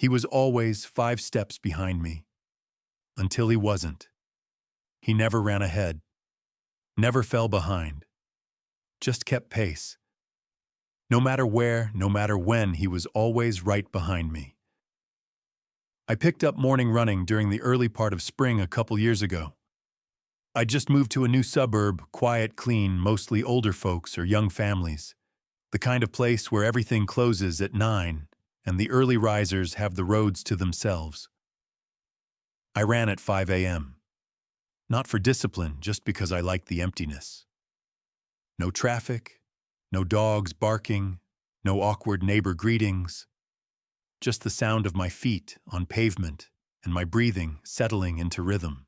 He was always 5 steps behind me, until he wasn't. He never ran ahead, never fell behind, just kept pace. No matter where, no matter when, he was always right behind me. I picked up morning running during the early part of spring a couple years ago. I'd just moved to a new suburb, quiet, clean, mostly older folks or young families. The kind of place where everything closes at 9 and the early risers have the roads to themselves. I ran at 5 a.m. Not for discipline, just because I liked the emptiness. No traffic, no dogs barking, no awkward neighbor greetings. Just the sound of my feet on pavement and my breathing settling into rhythm.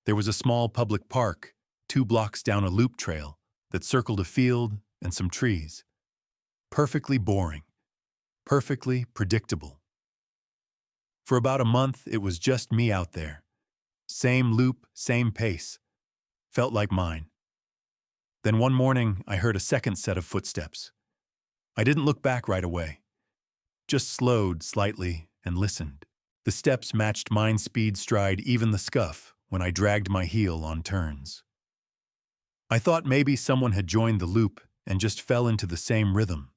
There was a small public park, 2 blocks down a loop trail that circled a field and some trees. Perfectly boring, perfectly predictable. For about a month, it was just me out there. Same loop, same pace. Felt like mine. Then one morning, I heard a second set of footsteps. I didn't look back right away. Just slowed slightly and listened. The steps matched mine's speed stride, even the scuff, when I dragged my heel on turns. I thought maybe someone had joined the loop and just fell into the same rhythm.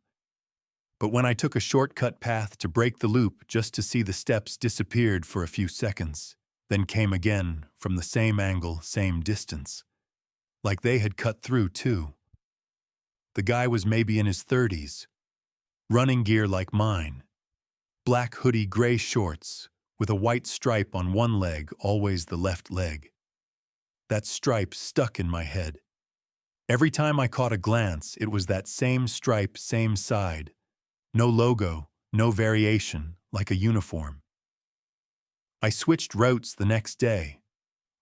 But when I took a shortcut path to break the loop just to see the steps disappeared for a few seconds, then came again from the same angle, same distance. Like they had cut through too. The guy was maybe in his 30s, running gear like mine, black hoodie, gray shorts, with a white stripe on one leg, always the left leg. That stripe stuck in my head. Every time I caught a glance, it was that same stripe, same side. No logo, no variation, like a uniform. I switched routes the next day.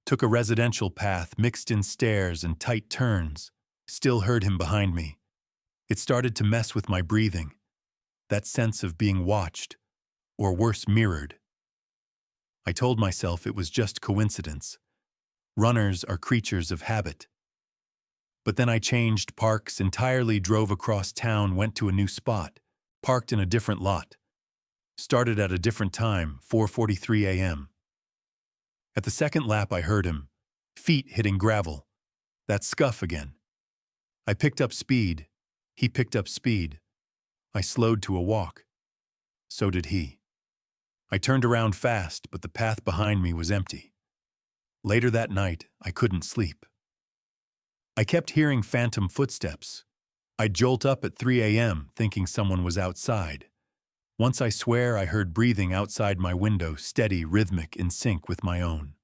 Took a residential path mixed in stairs and tight turns. Still heard him behind me. It started to mess with my breathing. That sense of being watched, or worse, mirrored. I told myself it was just coincidence. Runners are creatures of habit. But then I changed parks entirely, drove across town, went to a new spot, parked in a different lot. Started at a different time, 4:43 a.m. At the second lap I heard him, feet hitting gravel. That scuff again. I picked up speed. He picked up speed. I slowed to a walk. So did he. I turned around fast, but the path behind me was empty. Later that night, I couldn't sleep. I kept hearing phantom footsteps. I'd jolt up at 3 a.m. thinking someone was outside. Once I swear I heard breathing outside my window, steady, rhythmic, in sync with my own.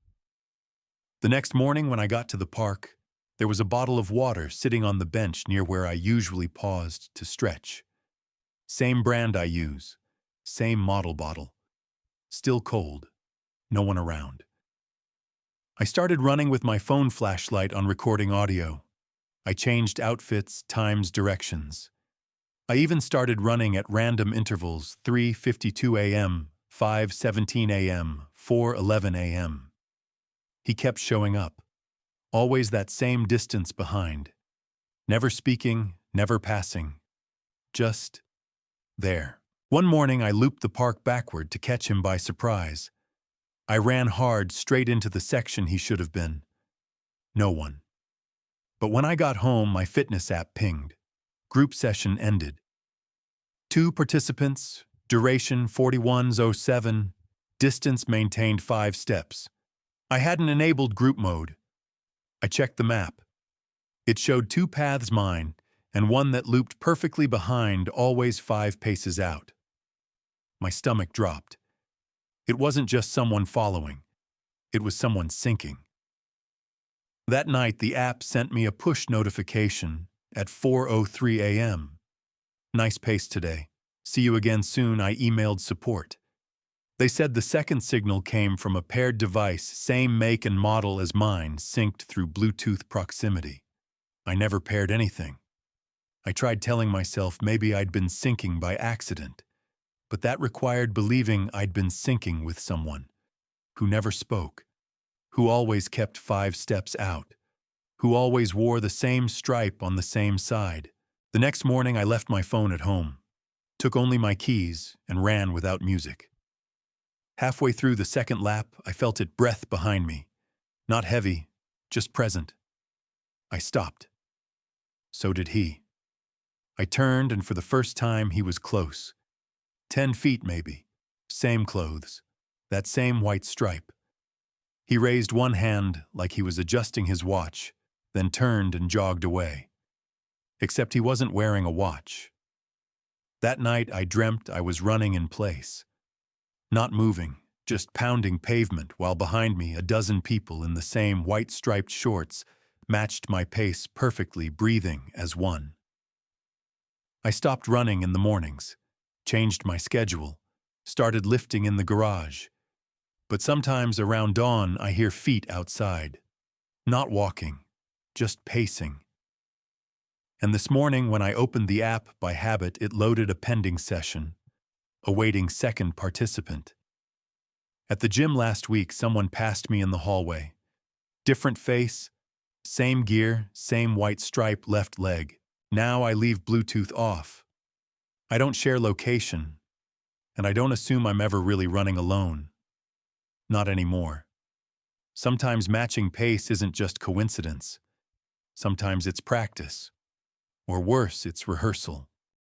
The next morning when I got to the park, there was a bottle of water sitting on the bench near where I usually paused to stretch. Same brand I use, same model bottle. Still cold, no one around. I started running with my phone flashlight on recording audio. I changed outfits, times, directions. I even started running at random intervals, 3:52 a.m., 5:17 a.m., 4:11 a.m. He kept showing up, always that same distance behind. Never speaking, never passing. Just there. One morning I looped the park backward to catch him by surprise. I ran hard straight into the section he should have been. No one. But when I got home, my fitness app pinged. Group session ended. 2 participants, duration 41:07, distance maintained 5 steps. I hadn't enabled group mode. I checked the map. It showed 2 paths, mine, and one that looped perfectly behind, always 5 paces out. My stomach dropped. It wasn't just someone following. It was someone sinking. That night, the app sent me a push notification at 4:03 a.m. Nice pace today. See you again soon. I emailed support. They said the second signal came from a paired device, same make and model as mine, synced through Bluetooth proximity. I never paired anything. I tried telling myself maybe I'd been syncing by accident, but that required believing I'd been syncing with someone who never spoke, who always kept 5 steps out, who always wore the same stripe on the same side. The next morning I left my phone at home. took only my keys, and ran without music. Halfway through the second lap, I felt it breath behind me. Not heavy, just present. I stopped. So did he. I turned, and for the first time, he was close. 10 feet, maybe. Same clothes. That same white stripe. He raised one hand like he was adjusting his watch, then turned and jogged away. Except he wasn't wearing a watch. That night, I dreamt I was running in place. Not moving, just pounding pavement, while behind me a dozen people in the same white-striped shorts matched my pace perfectly, breathing as one. I stopped running in the mornings, changed my schedule, started lifting in the garage. But sometimes around dawn I hear feet outside. Not walking, just pacing. And this morning when I opened the app by habit, it loaded a pending session, awaiting second participant. At the gym last week, someone passed me in the hallway. Different face, same gear, same white stripe left leg. Now I leave Bluetooth off. I don't share location, and I don't assume I'm ever really running alone. Not anymore. Sometimes matching pace isn't just coincidence. Sometimes it's practice. Or worse, it's rehearsal.